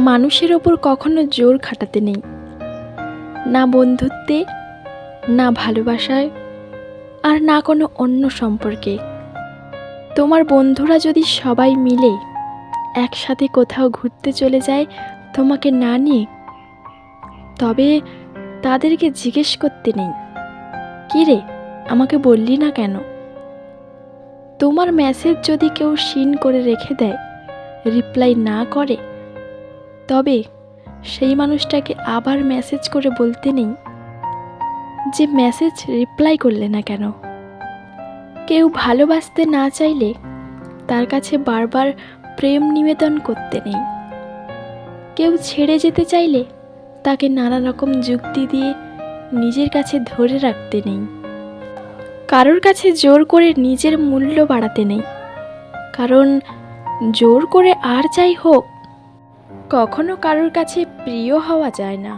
মানুষের ওপর কখনো জোর খাটাতে নেই, না বন্ধুত্বে, না ভালোবাসায়, আর না কোনো অন্য সম্পর্কে। তোমার বন্ধুরা যদি সবাই মিলে একসাথে কোথাও ঘুরতে চলে যায় তোমাকে না নিয়ে, তবে তাদেরকে জিজ্ঞেস করতে নেই, কী রে আমাকে বললি না কেন? তোমার মেসেজ যদি কেউ সিন করে রেখে দেয়, রিপ্লাই না করে, তবে সেই মানুষটাকে আবার মেসেজ করে বলতে নেই যে মেসেজ রিপ্লাই করলে না কেন। কেউ ভালোবাসতে না চাইলে তার কাছে বারবার প্রেম নিবেদন করতে নেই। কেউ ছেড়ে যেতে চাইলে তাকে নানা রকম যুক্তি দিয়ে নিজের কাছে ধরে রাখতে নেই। কারোর কাছে জোর করে নিজের মূল্য বাড়াতে নেই, কারণ জোর করে আর যাই হোক কখনো কারোর কাছে প্রিয় হওয়া যায় না।